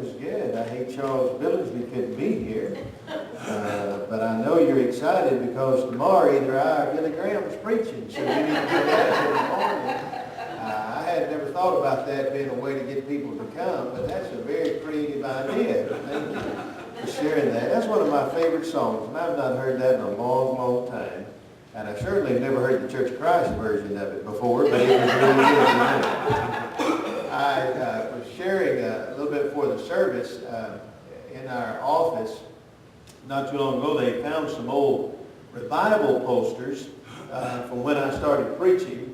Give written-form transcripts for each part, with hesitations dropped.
was good. I hate Charles Billingsley couldn't be here. But I know you're excited because tomorrow either I or Billy Graham's preaching, so you need to do that in the morning. I had never thought about that being a way to get people to come, but that's a very creative idea. Thank you for sharing that. That's one of my favorite songs, and I've not heard that in a long, long time. And I certainly have never heard the Church of Christ version of it before, but it was really good. I was sharing a little bit before the service in our office. Not too long ago, they found some old revival posters from when I started preaching,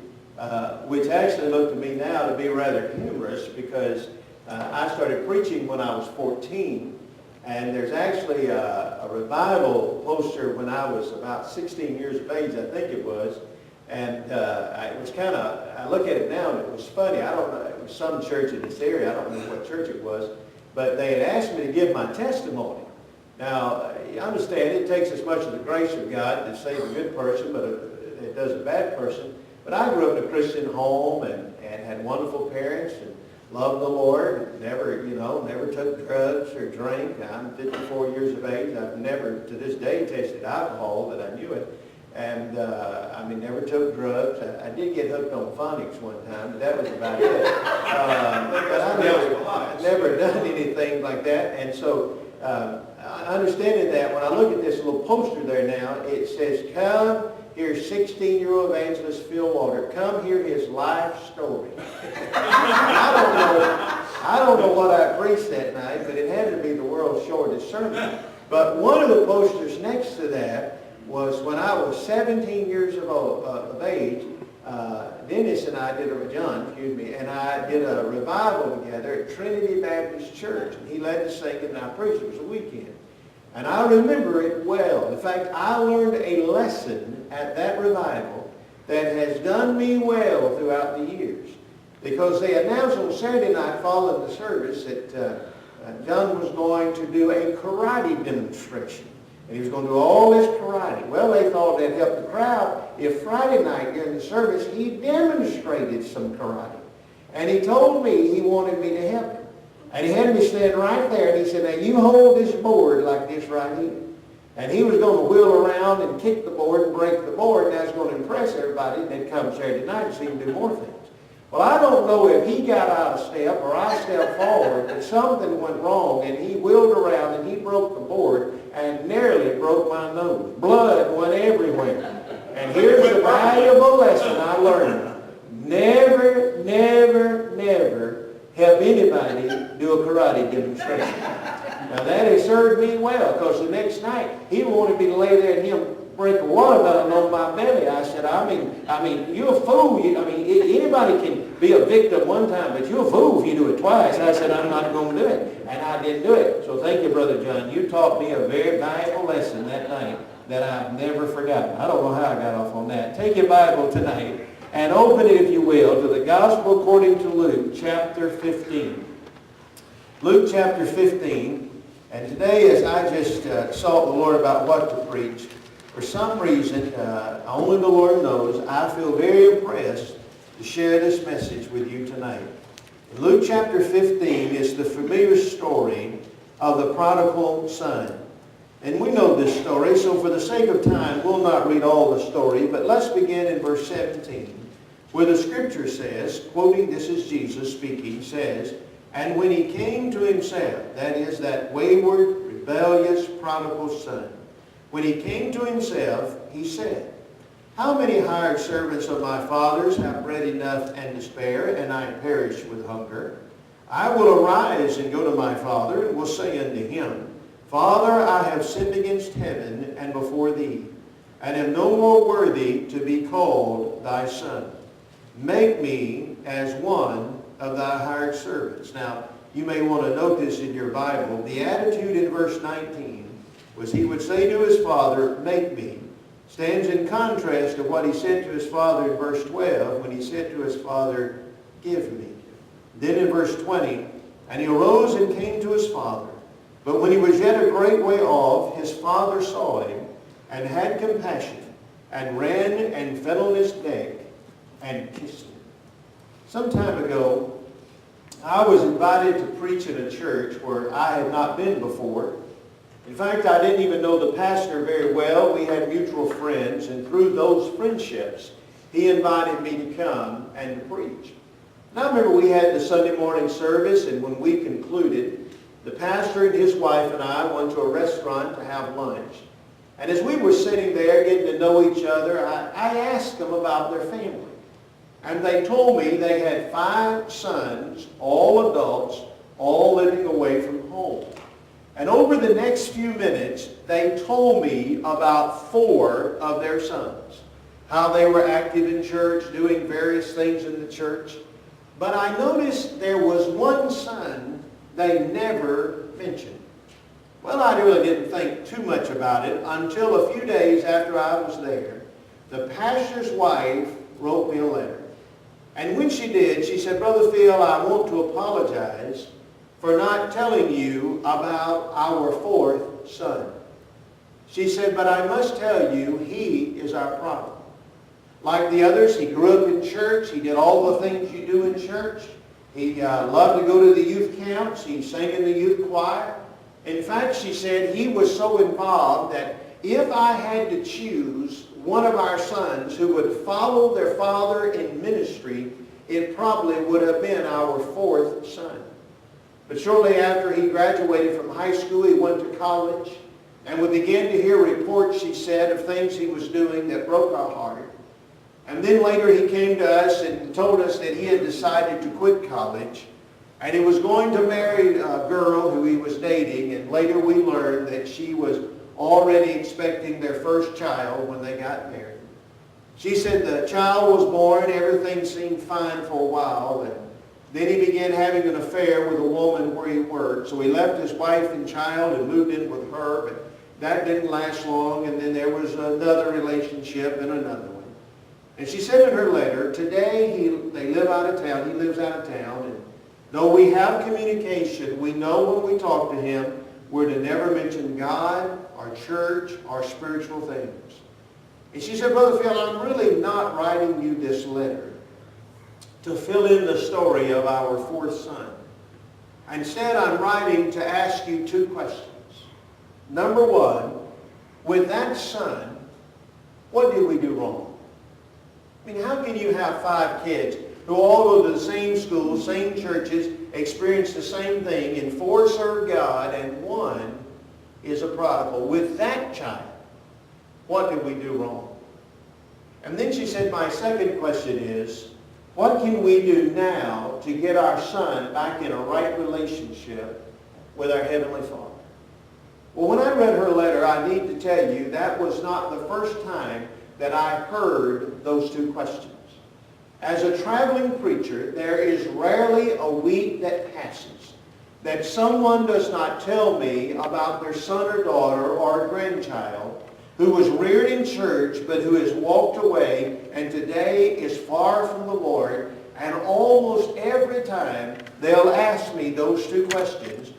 which actually look to me now to be rather humorous because I started preaching when I was 14. And there's actually a revival poster when I was about 16 years of age, I think it was. And it was kind of, I look at it now and it was funny. I don't know, it was some church in this area. I don't know what church it was. But they had asked me to give my testimony. Now, you understand it takes as much of the grace of God to save a good person, but it does a bad person. But I grew up in a Christian home and had wonderful parents and loved the Lord, never took drugs or drank. I'm 54 years of age. I've never, to this day, tasted alcohol that I knew it. And, never took drugs. I did get hooked on phonics one time, but that was about it. But I've never done anything like that. And so, understanding that, when I look at this little poster there now, it says, "Come, here's 16-year-old evangelist Phil Waldrep. Come hear his life story." I don't know what I preached that night, but it had to be the world's shortest sermon. But one of the posters next to that was when I was 17 years of age. Dennis and I did a revival together at Trinity Baptist Church. And he led the singing and I preached. It was a weekend. And I remember it well. In fact, I learned a lesson at that revival that has done me well throughout the years. Because they announced on Saturday night following the service that John was going to do a karate demonstration. And he was going to do all this karate. Well, they thought that'd help the crowd if Friday night during the service he demonstrated some karate. And he told me he wanted me to help him. And he had me stand right there and he said, "Now you hold this board like this right here." And he was going to wheel around and kick the board and break the board, and that's going to impress everybody, and they'd come Saturday night and see him do more things. Well, I don't know if he got out of step or I stepped forward, but something went wrong, and he wheeled around and he broke the board and nearly broke my nose. Blood went everywhere. And here's the valuable lesson I learned. Never, never, never help anybody do a karate demonstration. Now that has served me well, because the next night he wanted me to lay there and him break a watermelon on my belly. I said, I mean, you're a fool. Anybody can be a victim one time, but you're a fool if you do it twice. I said, I'm not going to do it. And I didn't do it. So thank you, Brother John. You taught me a very valuable lesson that night that I've never forgotten. I don't know how I got off on that. Take your Bible tonight and open it, if you will, to the Gospel according to Luke, chapter 15. Luke chapter 15. And today, as I just sought the Lord about what to preach, for some reason, only the Lord knows, I feel very impressed to share this message with you tonight. In Luke chapter 15 is the familiar story of the Prodigal Son. And we know this story, so for the sake of time, we'll not read all the story, but let's begin in verse 17, where the scripture says, quoting, this is Jesus speaking, says, "And when he came to himself," that is, that wayward, rebellious prodigal son, "when he came to himself, he said, How many hired servants of my father's have bread enough and to spare, and I perish with hunger? I will arise and go to my father, and will say unto him, Father, I have sinned against heaven and before thee, and am no more worthy to be called thy son. Make me as one of thy hired servants." Now, you may want to note this in your Bible. The attitude in verse 19 was he would say to his father, "Make me," stands in contrast to what he said to his father in verse 12 when he said to his father, "Give me." Then in verse 20, "And he arose and came to his father. But when he was yet a great way off, his father saw him and had compassion, and ran and fell on his neck and kissed him." Some time ago, I was invited to preach in a church where I had not been before. In fact, I didn't even know the pastor very well. We had mutual friends, and through those friendships, he invited me to come and to preach. And I remember we had the Sunday morning service, and when we concluded, the pastor and his wife and I went to a restaurant to have lunch. And as we were sitting there getting to know each other, I asked them about their family. And they told me they had 5 sons, all adults, all living away from home. And over the next few minutes, they told me about 4 of their sons, how they were active in church, doing various things in the church. But I noticed there was one son they never mentioned. Well, I really didn't think too much about it until a few days after I was there. The pastor's wife wrote me a letter. And when she did, she said, "Brother Phil, I want to apologize for not telling you about our 4th son." She said, "But I must tell you, he is our prodigal. Like the others, he grew up in church. He did all the things you do in church. He loved to go to the youth camps. He sang in the youth choir. In fact," she said, "he was so involved that if I had to choose one of our sons who would follow their father in ministry, it probably would have been our 4th son. But shortly after he graduated from high school, he went to college, and we began to hear reports," she said, "of things he was doing that broke our heart. And then later he came to us and told us that he had decided to quit college, and he was going to marry a girl who he was dating, and later we learned that she was already expecting their first child when they got married. She said the child was born, everything seemed fine for a while, and then he began having an affair with a woman where he worked. So he left his wife and child and moved in with her, but that didn't last long, and then there was another relationship and another one. And she said in her letter, today they live out of town, he lives out of town, and though we have communication, we know when we talk to him, we're to never mention God, our church, our spiritual things. And she said, Brother Phil, I'm really not writing you this letter to fill in the story of our 4th son. Instead, I'm writing to ask you 2 questions. Number 1, with that son, what did we do wrong? I mean, how can you have 5 kids who all go to the same schools, same churches, experience the same thing, and 4 serve God, and 1 is a prodigal? With that child, what did we do wrong? And then she said, my second question is, what can we do now to get our son back in a right relationship with our Heavenly Father? Well, when I read her letter, I need to tell you that was not the first time that I heard those 2 questions. As a traveling preacher, there is rarely a week that passes that someone does not tell me about their son or daughter or grandchild who was reared in church but who has walked away and today is far from the Lord. And almost every time they'll ask me those 2 questions.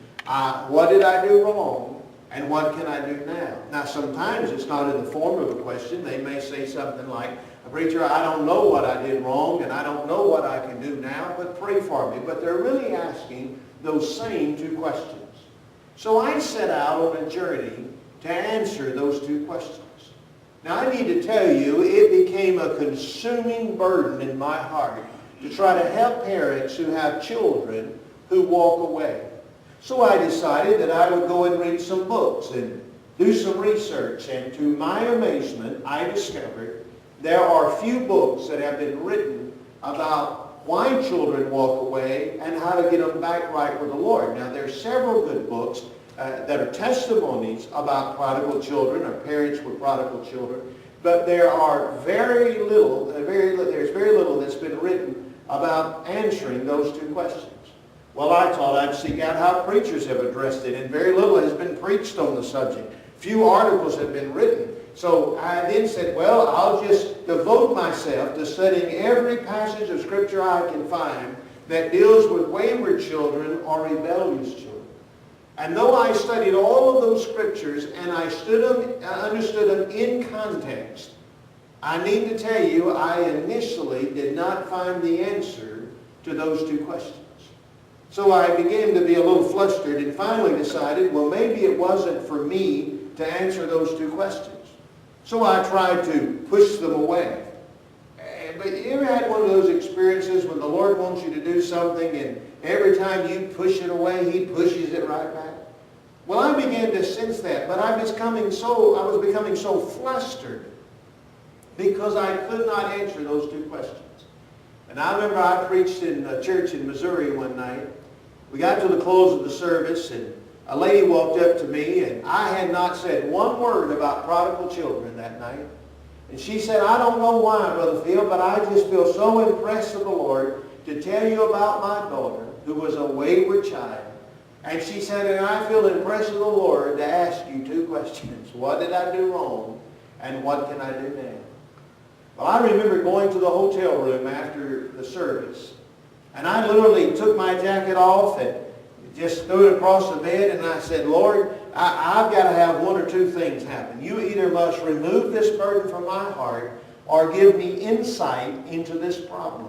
What did I do wrong? And what can I do now? Now, sometimes it's not in the form of a question. They may say something like, Preacher, I don't know what I did wrong, and I don't know what I can do now, but pray for me. But they're really asking those same 2 questions. So I set out on a journey to answer those 2 questions. Now, I need to tell you, it became a consuming burden in my heart to try to help parents who have children who walk away. So I decided that I would go and read some books and do some research. And to my amazement, I discovered there are few books that have been written about why children walk away and how to get them back right with the Lord. Now, there are several good books that are testimonies about prodigal children or parents with prodigal children, but there's very little that's been written about answering those 2 questions. Well, I thought I'd seek out how preachers have addressed it, and very little has been preached on the subject. Few articles have been written. So I then said, well, I'll just devote myself to studying every passage of Scripture I can find that deals with wayward children or rebellious children. And though I studied all of those Scriptures and I understood them in context, I need to tell you I initially did not find the answer to those 2 questions. So I began to be a little flustered and finally decided, well, maybe it wasn't for me to answer those two questions. So I tried to push them away. But you ever had one of those experiences when the Lord wants you to do something and every time you push it away, He pushes it right back? Well, I began to sense that, but I was becoming so flustered because I could not answer those two questions. And I remember I preached in a church in Missouri one night. We got to the close of the service and a lady walked up to me, and I had not said one word about prodigal children that night. And she said, I don't know why, Brother Phil, but I just feel so impressed with the Lord to tell you about my daughter who was a wayward child. And she said, and I feel impressed with the Lord to ask you two questions. What did I do wrong? And what can I do now? Well, I remember going to the hotel room after the service. And I literally took my jacket off and just threw it across the bed. And I said, Lord, I've got to have one or two things happen. You either must remove this burden from my heart or give me insight into this problem.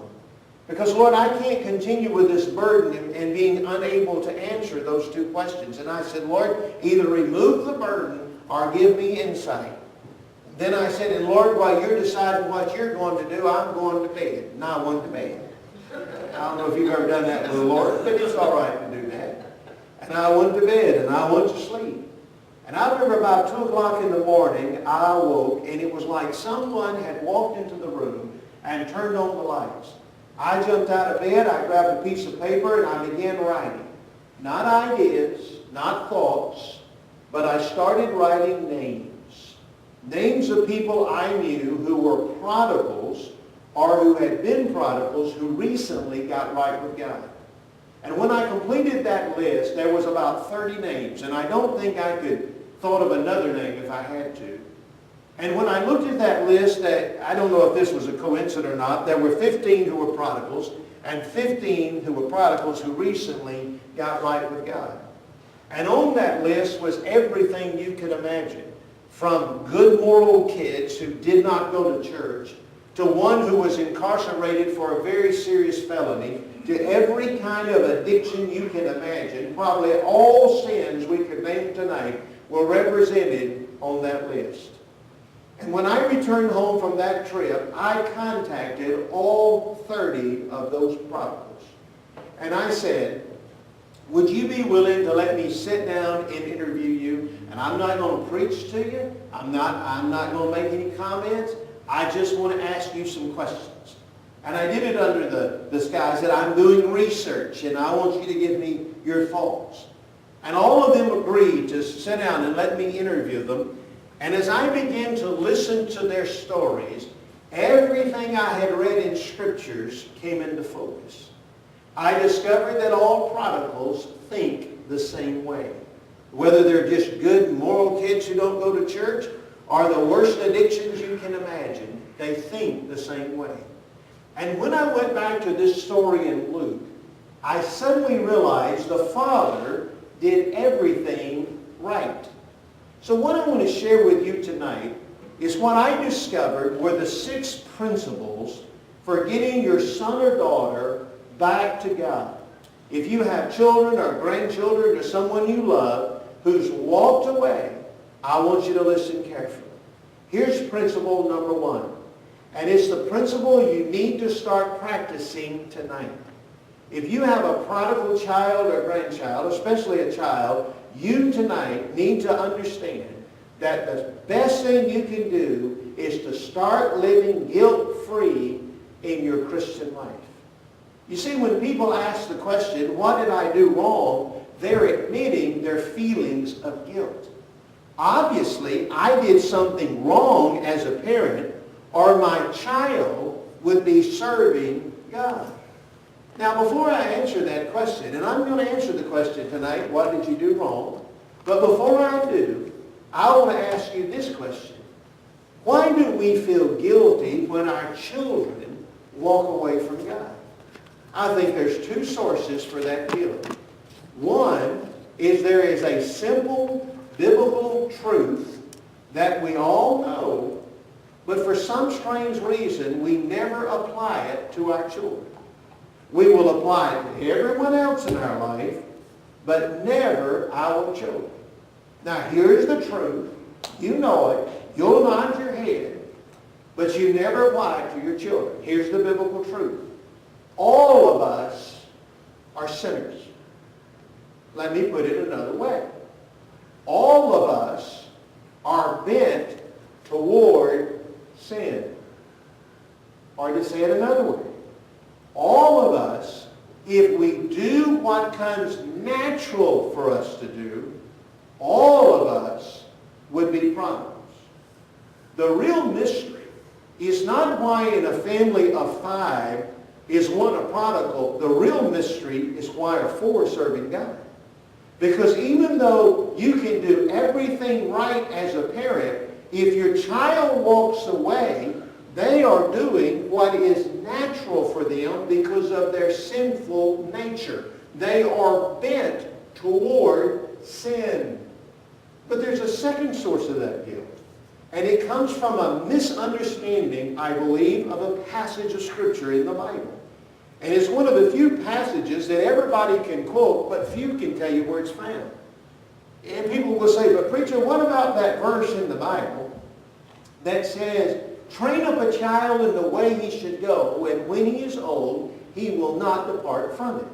Because, Lord, I can't continue with this burden and being unable to answer those two questions. And I said, Lord, either remove the burden or give me insight. Then I said, and Lord, while you're deciding what you're going to do, I'm going to bed. And I went to bed. I don't know if you've ever done that with the Lord, but it's all right to do that. And I went to bed and I went to sleep. And I remember about 2 o'clock in the morning, I awoke and it was like someone had walked into the room and turned on the lights. I jumped out of bed, I grabbed a piece of paper and I began writing. Not ideas, not thoughts, but I started writing names. Names of people I knew who were prodigals or who had been prodigals who recently got right with God. And when I completed that list, there was about 30 names, and I don't think I could thought of another name if I had to. And when I looked at that list, I don't know if this was a coincidence or not, there were 15 who were prodigals and 15 who were prodigals who recently got right with God. And on that list was everything you could imagine, from good moral kids who did not go to church to one who was incarcerated for a very serious felony, to every kind of addiction you can imagine. Probably all sins we could name tonight were represented on that list. And when I returned home from that trip, I contacted all 30 of those prodigals. And I said, would you be willing to let me sit down and interview you? And I'm not going to preach to you. I'm not going to make any comments. I just want to ask you some questions. And I did it under the disguise that I'm doing research and I want you to give me your thoughts. And all of them agreed to sit down and let me interview them. And as I began to listen to their stories, everything I had read in scriptures came into focus. I discovered that all prodigals think the same way. Whether they're just good moral kids who don't go to church or the worst addictions you can imagine, they think the same way. And when I went back to this story in Luke, I suddenly realized the Father did everything right. So what I want to share with you tonight is what I discovered were the 6 principles for getting your son or daughter back to God. If you have children or grandchildren or someone you love who's walked away, I want you to listen carefully. Here's principle number 1. And it's the principle you need to start practicing tonight. If you have a prodigal child or grandchild, especially a child, you tonight need to understand that the best thing you can do is to start living guilt-free in your Christian life. You see, when people ask the question, what did I do wrong? They're admitting their feelings of guilt. Obviously, I did something wrong as a parent, or my child would be serving God. Now, before I answer that question, and I'm going to answer the question tonight, what did you do wrong? But before I do, I want to ask you this question. Why do we feel guilty when our children walk away from God? I think there's 2 sources for that feeling. One is there is a simple biblical truth that we all know, but for some strange reason we never apply it to our children. We will apply it to everyone else in our life, but never our children. Now, here's the truth. You know it. You'll nod your head, but you never apply it to your children. Here's the biblical truth. All of us are sinners. Let me put it another way. All of us are bent toward sin. Or to say it another way, all of us, if we do what comes natural for us to do, all of us would be prodigals. The real mystery is not why in a family of 5 is one a prodigal. The real mystery is why are 4 serving God. Because even though you can do everything right as a parent, if your child walks away, they are doing what is natural for them because of their sinful nature. They are bent toward sin. But there's a second source of that guilt. And it comes from a misunderstanding, I believe, of a passage of Scripture in the Bible. And it's one of the few passages that everybody can quote, but few can tell you where it's found. And people will say, but preacher, what about that verse in the Bible that says, train up a child in the way he should go, and when he is old, he will not depart from it.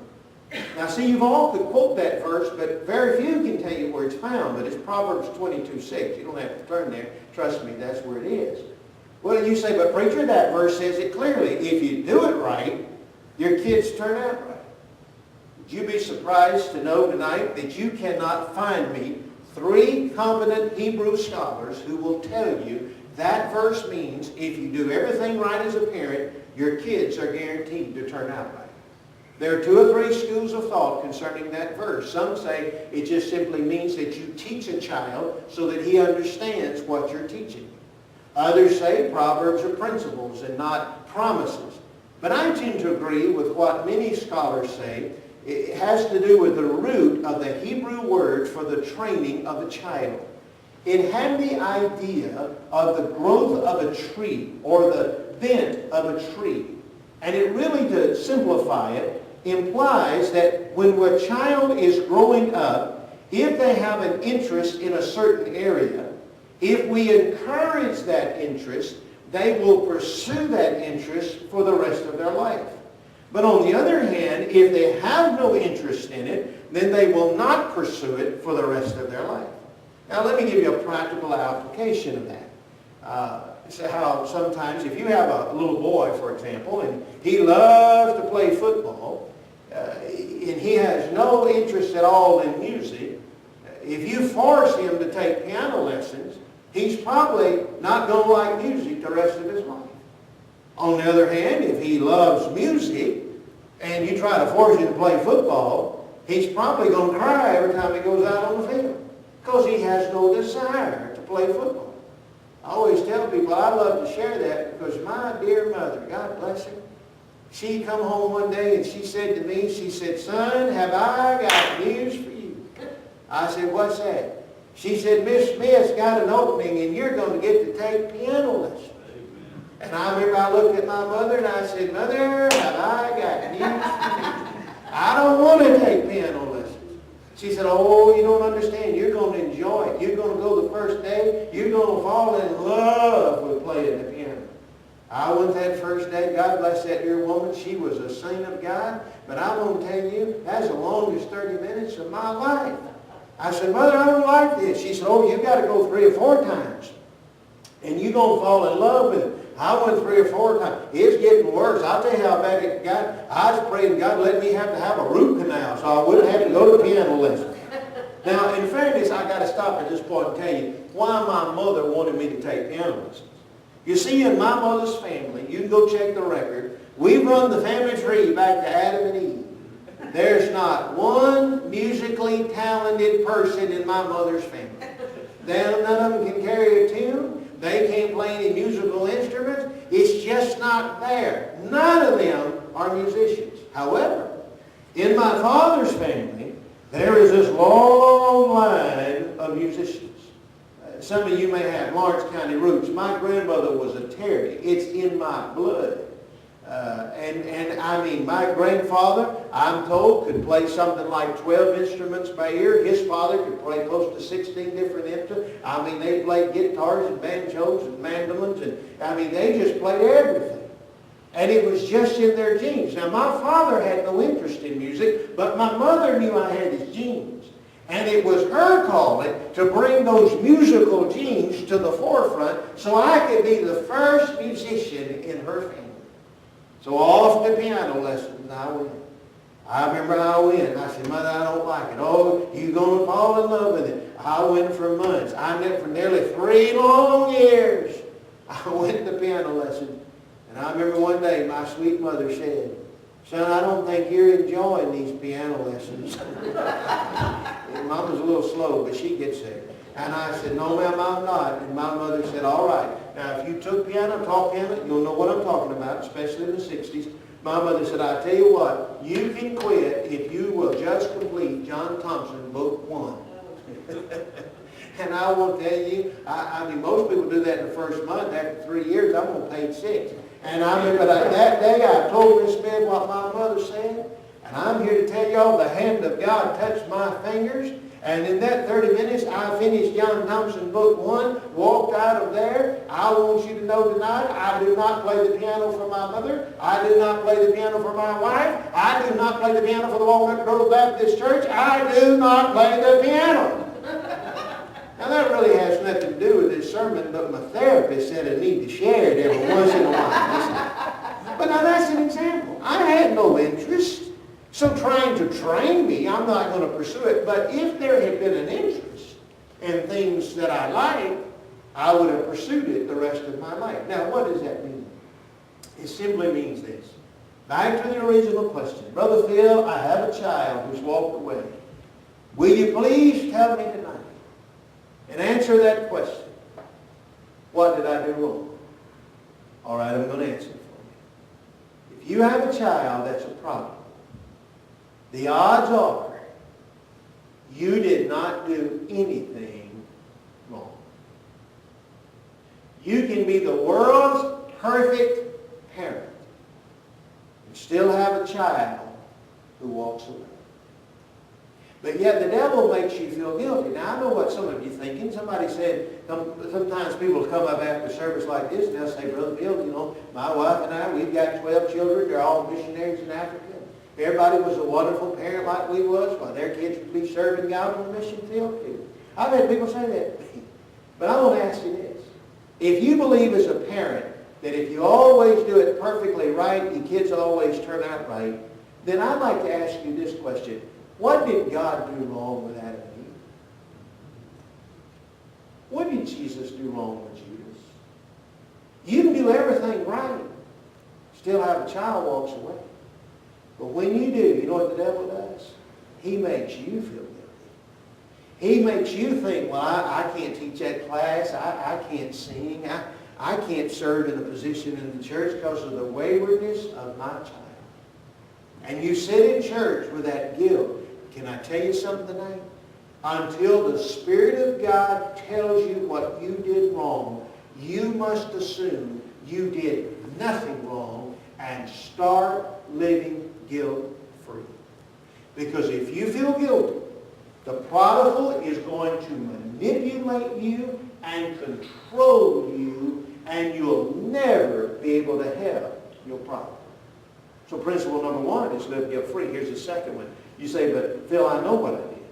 Now see, you've all could quote that verse, but very few can tell you where it's found. But it's Proverbs 22:6. You don't have to turn there. Trust me, that's where it is. Well, you say, but preacher, that verse says it clearly. If you do it right, your kids turn out right. Would you be surprised to know tonight that you cannot find me 3 competent Hebrew scholars who will tell you that verse means if you do everything right as a parent, your kids are guaranteed to turn out right. There are 2 or 3 schools of thought concerning that verse. Some say it just simply means that you teach a child so that he understands what you're teaching. Others say Proverbs are principles and not promises. But I tend to agree with what many scholars say. It has to do with the root of the Hebrew word for the training of a child. It had the idea of the growth of a tree or the bent of a tree. And it really, to simplify it, implies that when a child is growing up, if they have an interest in a certain area, if we encourage that interest, they will pursue that interest for the rest of their life. But on the other hand, if they have no interest in it, then they will not pursue it for the rest of their life. Now let me give you a practical application of that. So how sometimes if you have a little boy, for example, and he loves to play football, and he has no interest at all in music, if you force him to take piano lessons, he's probably not going to like music the rest of his life. On the other hand, if he loves music and you try to force him to play football, he's probably going to cry every time he goes out on the field because he has no desire to play football. I always tell people I love to share that because my dear mother, God bless her, she come home one day and she said to me, she said, son, have I got news for you? I said, what's that? She said, Miss Smith's got an opening and you're going to get to take piano lessons. And I remember I looked at my mother and I said, Mother, have I got news for you? I don't want to take piano lessons. She said, oh, you don't understand. You're going to enjoy it. You're going to go the first day. You're going to fall in love with playing the piano. I went that first day. God bless that dear woman. She was a saint of God. But I want to tell you, that's the longest 30 minutes of my life. I said, Mother, I don't like this. She said, oh, you got to go 3 or 4 times. And you're going to fall in love with it. I went 3 or 4 times. It's getting worse. I'll tell you how bad it got. I was praying God let me have to have a root canal so I wouldn't have to go to piano lessons. Now, in fairness, I got to stop at this point and tell you why my mother wanted me to take piano lessons. You see, in my mother's family, you can go check the record, we run the family tree back to Adam and Eve. There's not one musically talented person in my mother's family. None of them can carry a tune. They can't play any musical instruments. It's just not there. None of them are musicians. However, in my father's family, there is this long line of musicians. Some of you may have Lawrence County roots. My grandmother was a Terry. It's in my blood. And I mean, my grandfather, I'm told, could play something like 12 instruments by ear. His father could play close to 16 different instruments. I mean, they played guitars and banjos and mandolins, and I mean, they just played everything. And it was just in their genes. Now, my father had no interest in music, but my mother knew I had his genes. And it was her calling to bring those musical genes to the forefront so I could be the first musician in her family. So off to piano lessons I went. I remember I went. I said, Mother, I don't like it. Oh, you're going to fall in love with it. I went for months. I went for nearly 3 long years. I went to piano lessons. And I remember one day my sweet mother said, Son, I don't think you're enjoying these piano lessons. Mom was a little slow, but she gets there. And I said, no, ma'am, I'm not. And my mother said, all right. Now, if you took piano, taught piano, you'll know what I'm talking about, especially in the 60s. My mother said, I tell you what, you can quit if you will just complete John Thompson, Book 1. And I will tell you, I mean, most people do that in the first month. After 3 years, I'm on page 6. And I remember that day I told Miss Smith what my mother said. And I'm here to tell y'all the hand of God touched my fingers. And in that 30 minutes, I finished John Thompson Book 1, walked out of there. I want you to know tonight, I do not play the piano for my mother. I do not play the piano for my wife. I do not play the piano for the Walnut Grove Baptist Church. I do not play the piano. Now, that really has nothing to do with this sermon, but my therapist said I need to share it every once in a while. But now, that's an example. I had no interest. So trying to train me, I'm not going to pursue it. But if there had been an interest in things that I like, I would have pursued it the rest of my life. Now, what does that mean? It simply means this. Back to the original question. Brother Phil, I have a child who's walked away. Will you please tell me tonight and answer that question? What did I do wrong? All right, I'm going to answer it for you. If you have a child that's a problem, the odds are you did not do anything wrong. You can be the world's perfect parent and still have a child who walks away. But yet the devil makes you feel guilty. Now, I know what some of you are thinking. Somebody said, sometimes people come up after service like this and they'll say, Brother Bill, you know, my wife and I, we've got 12 children. They're all missionaries in Africa. Everybody was a wonderful parent like we was, while their kids would be serving God on the mission field too. I've had people say that to me. But I want to ask you this. If you believe as a parent that if you always do it perfectly right, your kids always turn out right, then I'd like to ask you this question. What did God do wrong with Adam and Eve? What did Jesus do wrong with Judas? You can do everything right, still have a child walks away. But when you do, you know what the devil does? He makes you feel guilty. He makes you think, well, I can't teach that class. I can't sing. I can't serve in a position in the church because of the waywardness of my child. And you sit in church with that guilt. Can I tell you something tonight? Until the Spirit of God tells you what you did wrong, you must assume you did nothing wrong and start living guilt-free. Because if you feel guilty, the prodigal is going to manipulate you and control you, and you'll never be able to help your prodigal. So principle number 1 is live guilt-free. Here's the second one. You say, but Phil, I know what I did.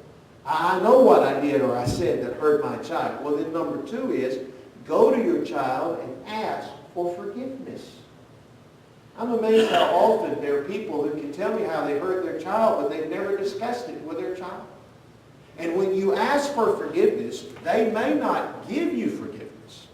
I know what I did or I said that hurt my child. Well, then number 2 is go to your child and ask for forgiveness. I'm amazed how often there are people who can tell me how they hurt their child, but they've never discussed it with their child. And when you ask for forgiveness, they may not give you forgiveness,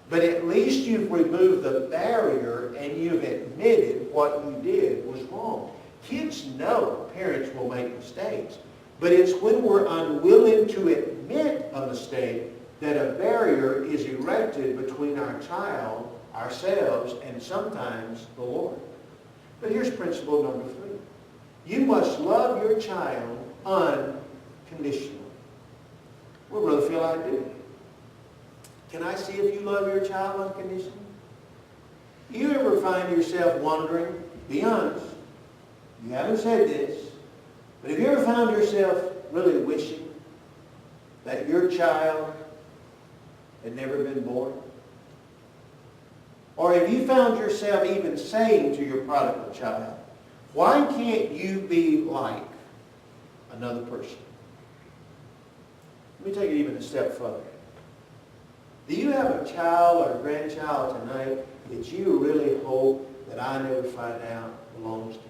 but at least you've removed the barrier and you've admitted what you did was wrong. Kids know parents will make mistakes, but it's when we're unwilling to admit a mistake that a barrier is erected between our child, ourselves, and sometimes the Lord. But here's principle number 3. You must love your child unconditionally. Well, Brother Phil, I do. Can I see if you love your child unconditionally? You ever find yourself wondering, be honest, you haven't said this, but have you ever found yourself really wishing that your child had never been born? Or have you found yourself even saying to your prodigal child, why can't you be like another person? Let me take it even a step further. Do you have a child or a grandchild tonight that you really hope that I never find out belongs to you?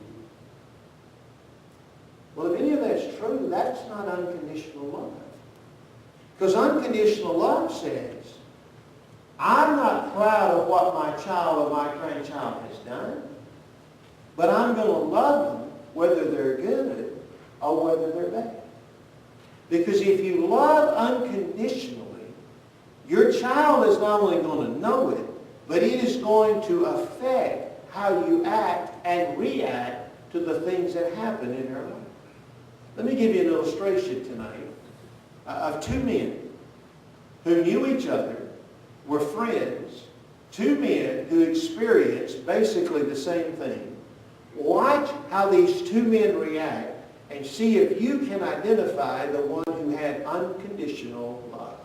Well, if any of that's true, that's not unconditional love. Because unconditional love says, I'm not proud of what my child or my grandchild has done, but I'm going to love them whether they're good or whether they're bad. Because if you love unconditionally, your child is not only going to know it, but it is going to affect how you act and react to the things that happen in your life. Let me give you an illustration tonight of two men who knew each other, were friends, two men who experienced basically the same thing. Watch how these two men react and see if you can identify the one who had unconditional love.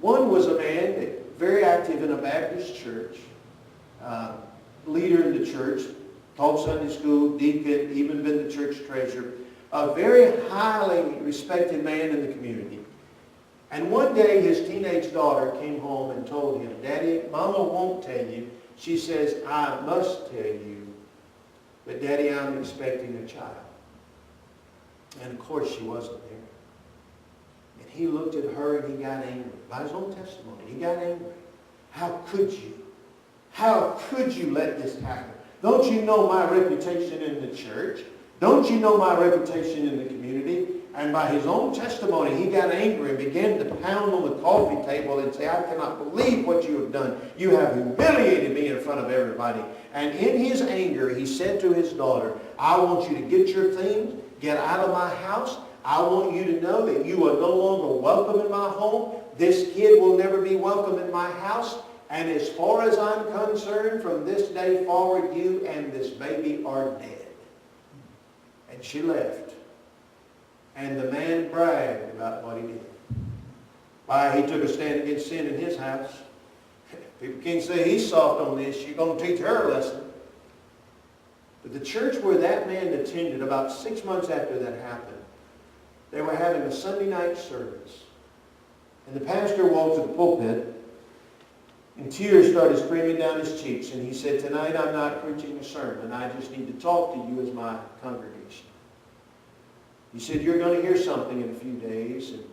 One was a man that very active in a Baptist church, leader in the church, taught Sunday school, deacon, even been the church treasurer, a very highly respected man in the community. And one day his teenage daughter came home and told him, Daddy, Mama won't tell you. She says, I must tell you. But Daddy, I'm expecting a child. And of course she wasn't there. And he looked at her and he got angry. By his own testimony, he got angry. How could you? How could you let this happen? Don't you know my reputation in the church? Don't you know my reputation in the community? And by his own testimony, he got angry and began to pound on the coffee table and say, I cannot believe what you have done. You have humiliated me in front of everybody. And in his anger, he said to his daughter, I want you to get your things, get out of my house. I want you to know that you are no longer welcome in my home. This kid will never be welcome in my house. And as far as I'm concerned, from this day forward, you and this baby are dead. And she left. And the man bragged about what he did. Why, he took a stand against sin in his house. People can't say he's soft on this. You're going to teach her a lesson. But the church where that man attended, about 6 months after that happened, they were having a Sunday night service. And the pastor walked to the pulpit, and tears started streaming down his cheeks. And he said, tonight I'm not preaching a sermon. I just need to talk to you as my congregation. He said, you're going to hear something in a few days, and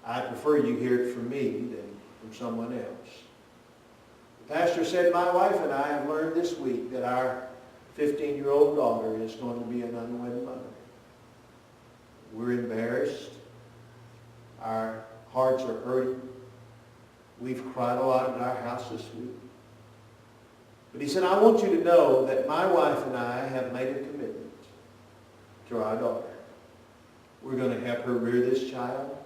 I prefer you hear it from me than from someone else. The pastor said, my wife and I have learned this week that our 15-year-old daughter is going to be an unwed mother. We're embarrassed. Our hearts are hurting. We've cried a lot in our house this week. But he said, I want you to know that my wife and I have made a commitment to our daughter. We're going to help her rear this child.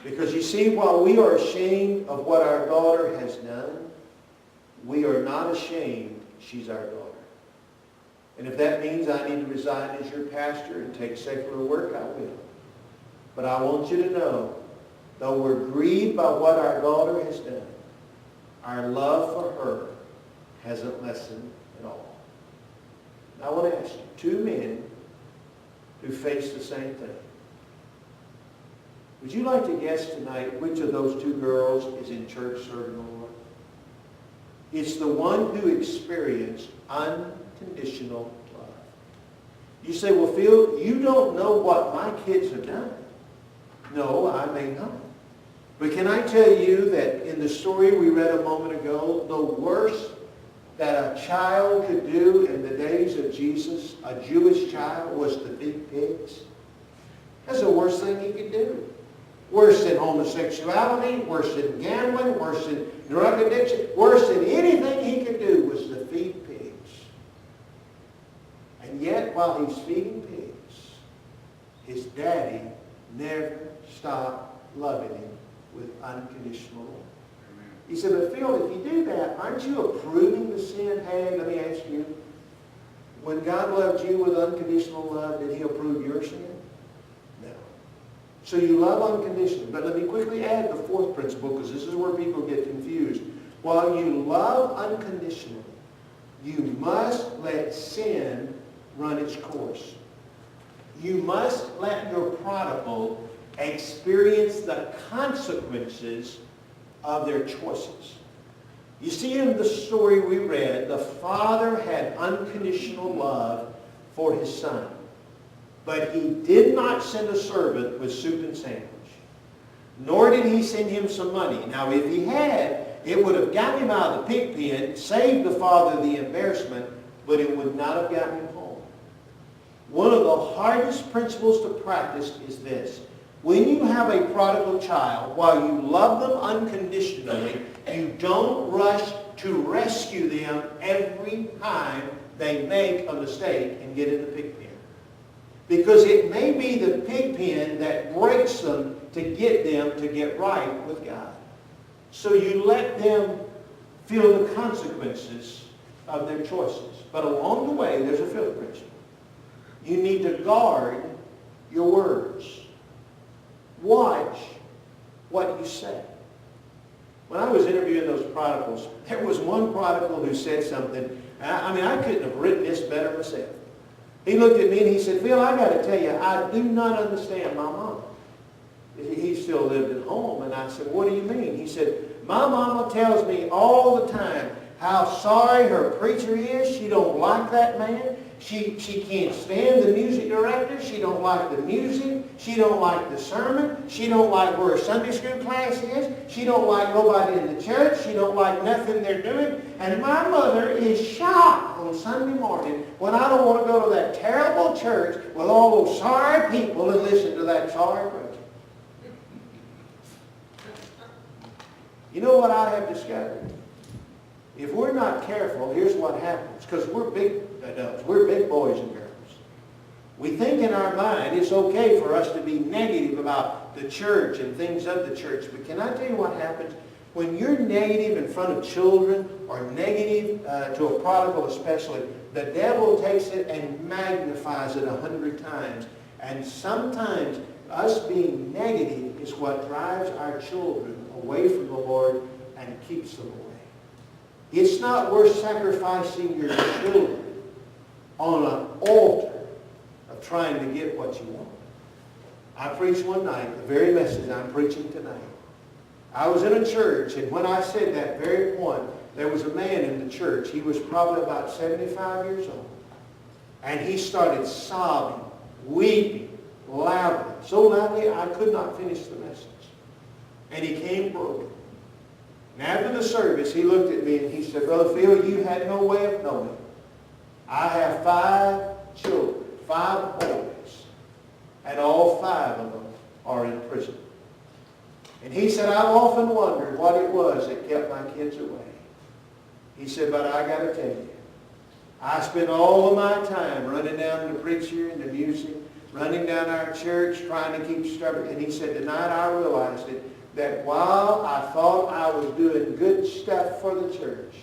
Because you see, while we are ashamed of what our daughter has done, we are not ashamed she's our daughter. And if that means I need to resign as your pastor and take secular work, I will. But I want you to know, though we're grieved by what our daughter has done, our love for her hasn't lessened at all. And I want to ask you, two men who face the same thing. Would you like to guess tonight which of those two girls is in church serving the Lord? It's the one who experienced unconditional love. You say, well, Phil, you don't know what my kids have done. No, I may not. But can I tell you that in the story we read a moment ago, the worst that a child could do in the days of Jesus, a Jewish child, was to feed pigs? That's the worst thing he could do. Worse than homosexuality, worse than gambling, worse than drug addiction, worse than anything he could do was to feed pigs. And yet, while he's feeding pigs, his daddy never stopped loving him with unconditional love. You said, but Phil, if you do that, aren't you approving the sin? Hey, let me ask you, when God loved you with unconditional love, did he approve your sin? No. So you love unconditionally. But let me quickly add the fourth principle, because this is where people get confused. While you love unconditionally, you must let sin run its course. You must let your prodigal experience the consequences of their choices. You see, in the story we read, the father had unconditional love for his son. But he did not send a servant with soup and sandwich. Nor did he send him some money. Now, if he had, it would have gotten him out of the pig pen, saved the father the embarrassment, but it would not have gotten him home. One of the hardest principles to practice is this. When you have a prodigal child, while you love them unconditionally, you don't rush to rescue them every time they make a mistake and get in the pig pen. Because it may be the pig pen that breaks them to get right with God. So you let them feel the consequences of their choices. But along the way, there's a fifth principle. You need to guard your words. Watch what you say. When I was interviewing those prodigals, there was one prodigal who said something. I couldn't have written this better myself. He looked at me and he said, Phil, I got to tell you, I do not understand my mama. He still lived at home. And I said, what do you mean? He said, my mama tells me all the time how sorry her preacher is. She don't like that man. She can't stand the music director. She don't like the music. She don't like the sermon. She don't like where her Sunday school class is. She don't like nobody in the church. She don't like nothing they're doing. And my mother is shocked on Sunday morning when I don't want to go to that terrible church with all those sorry people and listen to that sorry preacher. You know what I have discovered? If we're not careful, here's what happens. Because we're big adults. We're big boys and girls. We think in our mind it's okay for us to be negative about the church and things of the church. But can I tell you what happens? When you're negative in front of children or negative to a prodigal especially, the devil takes it and magnifies it 100 times. And sometimes us being negative is what drives our children away from the Lord and keeps them away. It's not worth sacrificing your children on an altar of trying to get what you want. I preached one night, the very message I'm preaching tonight. I was in a church, and when I said that very point, there was a man in the church. He was probably about 75 years old. And he started sobbing, weeping loudly. So loudly I could not finish the message. And he came broken. And after the service, he looked at me and he said, Brother Phil, you had no way of knowing. I have 5 children, 5 boys, and all 5 of them are in prison. And he said, I've often wondered what it was that kept my kids away. He said, but I got to tell you, I spent all of my time running down the preacher and the music, running down our church, trying to keep stubborn. And he said, tonight I realized it, that while I thought I was doing good stuff for the church,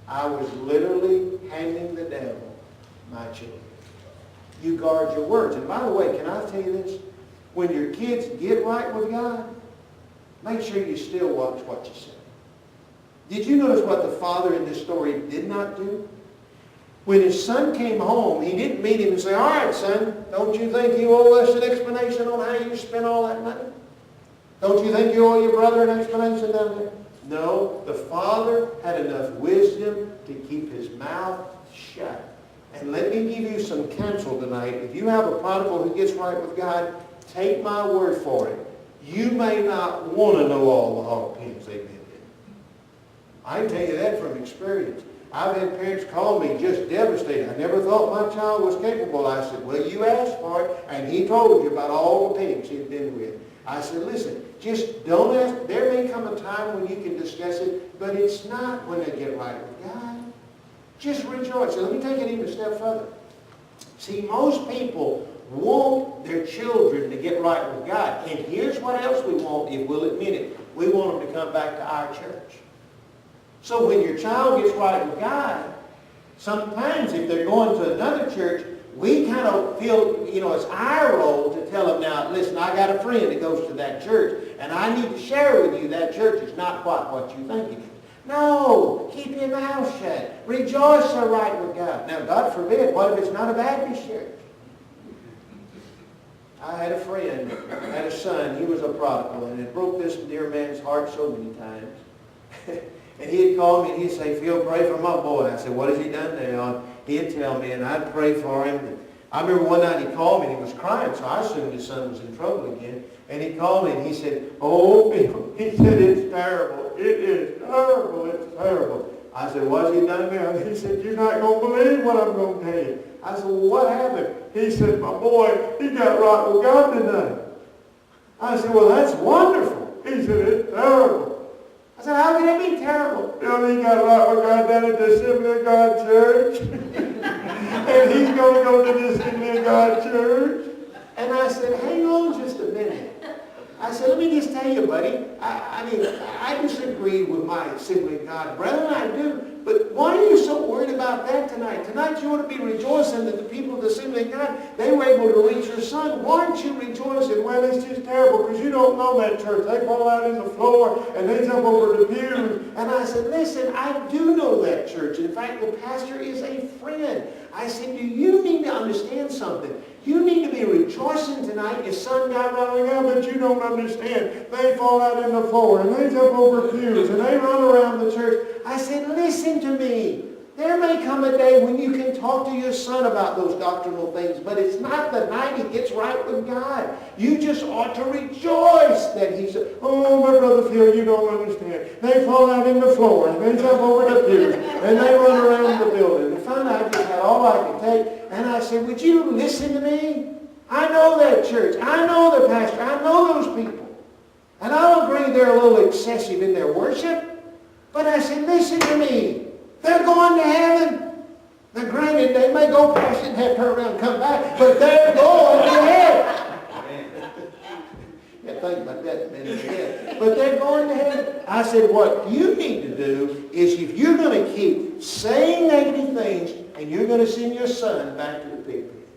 I was literally handing the devil my children. You guard your words. And by the way, can I tell you this? When your kids get right with God, make sure you still watch what you say. Did you notice what the father in this story did not do? When his son came home, he didn't meet him and say, all right, son, don't you think you owe us an explanation on how you spent all that money? Don't you think you owe your brother an explanation down there? No, the father had enough wisdom to keep his mouth shut. And let me give you some counsel tonight. If you have a prodigal who gets right with God, take my word for it. You may not want to know all the hog pens they've been in. I can tell you that from experience. I've had parents call me just devastated. I never thought my child was capable. I said, well, you asked for it, and he told you about all the pigs he'd been with. I said, listen, just don't ask. There may come a time when you can discuss it, but it's not when they get right with God. Just rejoice. So let me take it even a step further. See, most people want their children to get right with God. And here's what else we want, if we'll admit it. we want them to come back to our church. So when your child gets right with God, sometimes if they're going to another church, we kind of feel, it's our role to tell them, now, listen, I got a friend that goes to that church, and I need to share with you that church is not quite what you think it is. No, keep your mouth shut. Rejoice they're right with God. Now, God forbid, what if it's not a Baptist church? I had a friend, had a son, he was a prodigal, and it broke this dear man's heart so many times. And he'd call me and he'd say, Phil, pray for my boy. I said, what has he done now? He'd tell me, and I'd pray for him. I remember one night he called me and he was crying, so I assumed his son was in trouble again. And he called me and he said, oh, Phil, he said, it's terrible. It is terrible. It's terrible. I said, what's he done now? He said, you're not going to believe what I'm going to tell you. I said, well, what happened? He said, my boy, he got right with God tonight. I said, well, that's wonderful. He said, it's terrible. I said, how can it be terrible? Well, he got right with God down at the Assembly of God Church. And he's going to go to the Assembly of God Church. And I said, hang on just a minute. I said, let me just tell you, buddy, I disagree with my Assembly of God brethren, I do. But why are you so worried about that tonight? Tonight you ought to be rejoicing that the people of the Assembly of God, they were able to reach your son. Why aren't you rejoicing? Well, it's just terrible because you don't know that church. They fall out in the floor and they jump over the pews. And I said, listen, I do know that church. In fact, the pastor is a friend. I said, do you need to understand something? You need to be rejoicing tonight. Your son got right now, but you don't understand. They fall out in the floor and they jump over pews and they run around the church. I said, listen to me. There may come a day when you can talk to your son about those doctrinal things, but it's not the night he gets right with God. You just ought to rejoice that he's, oh, my brother Phil, you don't understand. They fall out in the floor, and they jump over the pews, and they run around the building. And finally, I just had all I could take, and I said, would you listen to me? I know that church. I know the pastor. I know those people. And I'll agree they're a little excessive in their worship, but I said, listen to me. They're going to heaven. Now, granted, they may go past it and have to turn around and come back, but they're going to heaven. Yeah, think about that a minute again. But they're going to heaven. I said, what you need to do is if you're going to keep saying negative things and you're going to send your son back to the pulpit.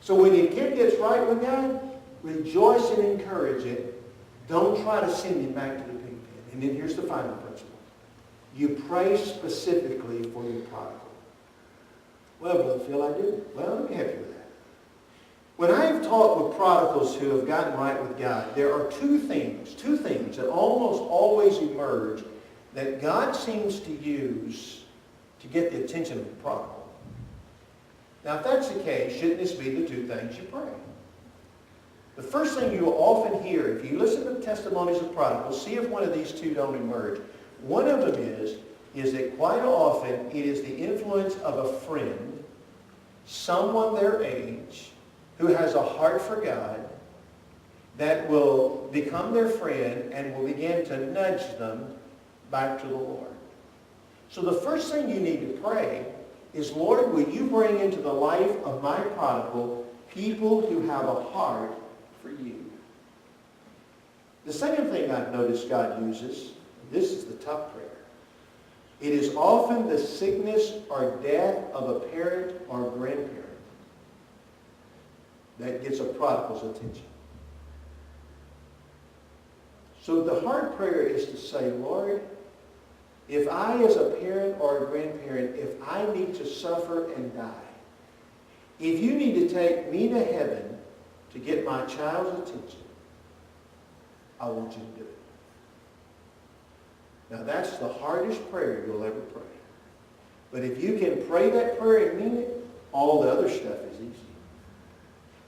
So when your kid gets right with God, rejoice and encourage it. Don't try to send him back to the pulpit. And then here's the final principle. You pray specifically for your prodigal. Well, Brother Phil, I do. Well, let me help you with that. When I have talked with prodigals who have gotten right with God, there are two things that almost always emerge that God seems to use to get the attention of the prodigal. Now, if that's the case, shouldn't this be the two things you pray? The first thing you will often hear, if you listen to the testimonies of prodigals, see if one of these two don't emerge. One of them is that quite often it is the influence of a friend, someone their age, who has a heart for God, that will become their friend and will begin to nudge them back to the Lord. So the first thing you need to pray is, Lord, will you bring into the life of my prodigal people who have a heart for you? The second thing I've noticed God uses, this is the tough prayer. It is often the sickness or death of a parent or grandparent that gets a prodigal's attention. So the hard prayer is to say, Lord, if I as a parent or a grandparent, if I need to suffer and die, if you need to take me to heaven to get my child's attention, I want you to do it. Now that's the hardest prayer you'll ever pray. But if you can pray that prayer and mean it, all the other stuff is easy.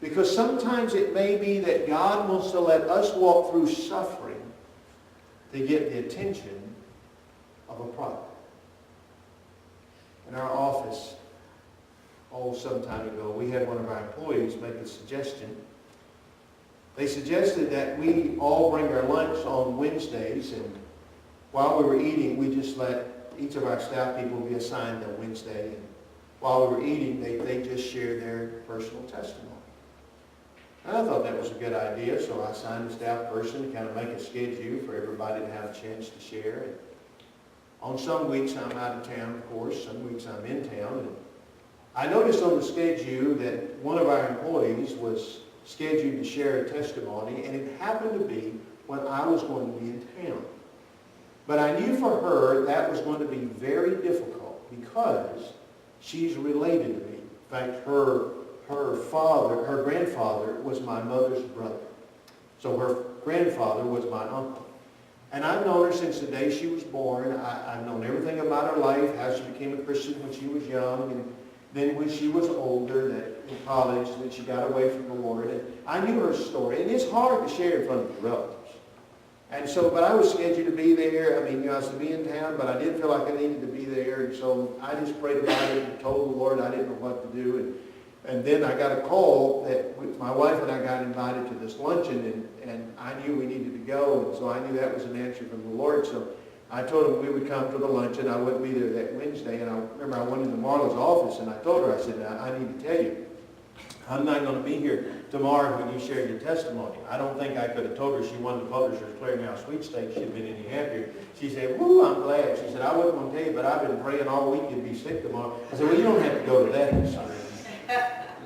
Because sometimes it may be that God wants to let us walk through suffering to get the attention of a prodigal. In our office, some time ago, we had one of our employees make a suggestion. They suggested that we all bring our lunch on Wednesdays, and while we were eating, we just let each of our staff people be assigned a Wednesday. And while we were eating, they just shared their personal testimony. And I thought that was a good idea, so I assigned a staff person to kind of make a schedule for everybody to have a chance to share. And on some weeks I'm out of town, of course. Some weeks I'm in town. And I noticed on the schedule that one of our employees was scheduled to share a testimony, and it happened to be when I was going to be in town. But I knew for her that was going to be very difficult because she's related to me. In fact, her grandfather was my mother's brother. So her grandfather was my uncle. And I've known her since the day she was born. I've known everything about her life, how she became a Christian when she was young, and then when she was older, that in college, that she got away from the Lord. And I knew her story. And it's hard to share in front of your relatives. And so, but I was scheduled to be there. I mean, I was to be in town, but I didn't feel like I needed to be there. And so I just prayed about it and told the Lord I didn't know what to do. And then I got a call that my wife and I got invited to this luncheon, and I knew we needed to go. And so I knew that was an answer from the Lord. So I told him we would come to the luncheon. I wouldn't be there that Wednesday. And I remember I went into Marla's office, and I told her, I said, now, I need to tell you, I'm not going to be here tomorrow when you share your testimony. I don't think I could have told her she won the Publisher's Clearinghouse sweepstakes. She'd been any happier. She said, woo, I'm glad. She said, I wasn't going to tell you, but I've been praying all week you'd be sick tomorrow. I said, well, you don't have to go to that.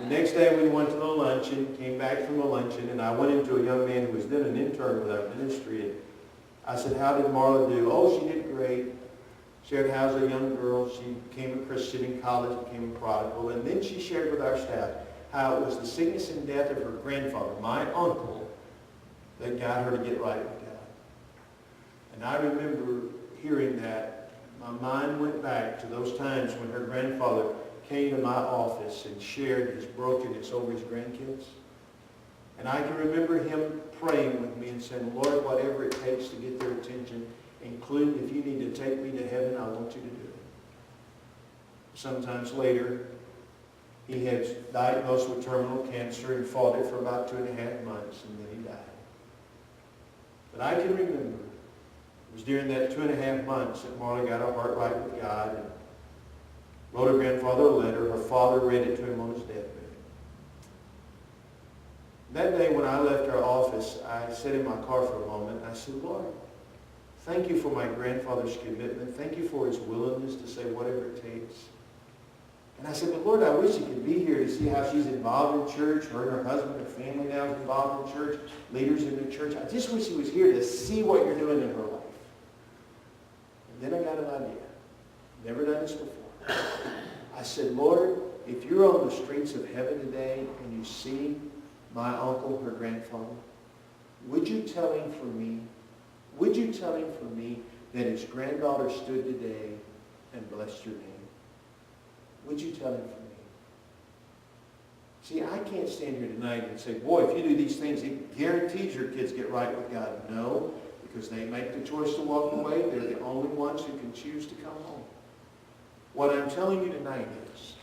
The next day we went to the luncheon, came back from the luncheon, and I went into a young man who was then an intern with our ministry. And I said, how did Marla do? Oh, she did great. Shared how as a young girl she became a Christian in college, became a prodigal. And then she shared with our staff how it was the sickness and death of her grandfather, my uncle, that got her to get right with God. And I remember hearing that. My mind went back to those times when her grandfather came to my office and shared his brokenness over his grandkids. And I can remember him praying with me and saying, Lord, whatever it takes to get their attention, including if you need to take me to heaven, I want you to do it. Sometimes later, he had diagnosed with terminal cancer and fought it for about 2.5 months, and then he died. But I can remember, it was during that 2.5 months that Marla got her heart right with God and wrote her grandfather a letter. Her father read it to him on his deathbed. That day when I left our office, I sat in my car for a moment, and I said, Lord, thank you for my grandfather's commitment. Thank you for his willingness to say whatever it takes. And I said, but Lord, I wish you could be here to see how she's involved in church. Her and her husband, her family now is involved in church, leaders in the church. I just wish he was here to see what you're doing in her life. And then I got an idea. Never done this before. I said, Lord, if you're on the streets of heaven today and you see my uncle, her grandfather, would you tell him for me, that his granddaughter stood today and blessed your name? Would you tell him for me? See, I can't stand here tonight and say, boy, if you do these things, it guarantees your kids get right with God. No, because they make the choice to walk away. They're the only ones who can choose to come home. What I'm telling you tonight is,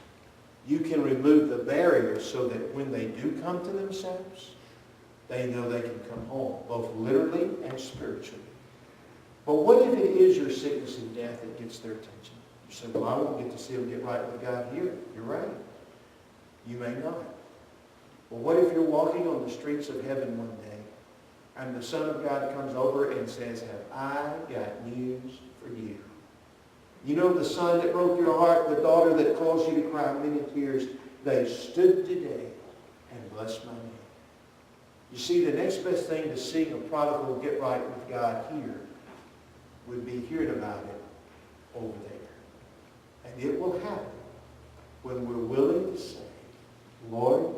you can remove the barriers so that when they do come to themselves, they know they can come home, both literally and spiritually. But what if it is your sickness and death that gets their attention? You say, well, I won't get to see them get right with God here. You're right. You may not. Well, what if you're walking on the streets of heaven one day and the Son of God comes over and says, have I got news for you? You know the son that broke your heart, the daughter that caused you to cry many tears, they stood today and blessed my name. You see, the next best thing to seeing a prodigal get right with God here would be hearing about it over there. And it will happen when we're willing to say, Lord,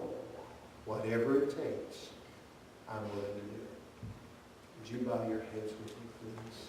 whatever it takes, I'm willing to do it. Would you bow your heads with me, please?